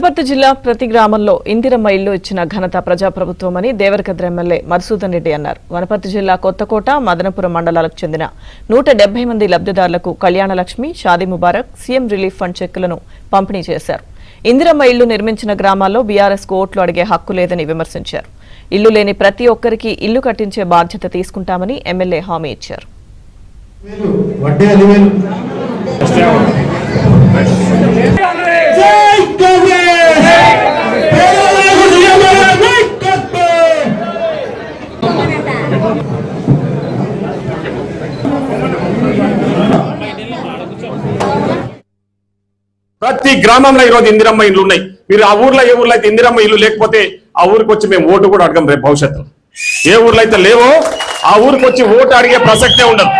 వనపర్తి జిల్లా ప్రతి గ్రామంలో ఇందిరమ్మ ఇల్లు ఇచ్చిన ఘనత ప్రజాప్రభుత్వమని దేవరకద్ర ఎమ్మెల్యే మధుసూదన్ రెడ్డి అన్నారు. వనపర్తి జిల్లా కొత్తకోట, మదనపురం మండలాలకు చెందిన 170 మంది లబ్ధిదారులకు Kalyana Lakshmi, Shaadi Mubarak, CM relief fund చెక్కులను పంపిణీ చేశారు. ఇందిరమ్మ ఇల్లు నిర్మించిన గ్రామాల్లో బీఆర్ఎస్ కు ఓట్లు అడిగే హక్కు లేదని విమర్శించారు. ఇల్లు లేని ప్రతి ఒక్కరికి ఇల్లు కట్టించే బాధ్యత తీసుకుంటామని ఎమ్మెల్యే హామీ ఇచ్చారు. ప్రతి గ్రామంలో ఈరోజు ఇందిరమ్మ ఇల్లు ఉన్నాయి. మీరు ఆ ఊర్లో ఏ ఊర్లో అయితే ఇందిరమ్మ ఇల్లు లేకపోతే ఆ ఊరికి వచ్చి మేము ఓటు కూడా అడగం. రేపు భవిష్యత్తులో ఏ ఊర్లో అయితే లేవో ఆ ఊరికి వచ్చి ఓటు అడిగే ప్రసక్తే ఉండదు.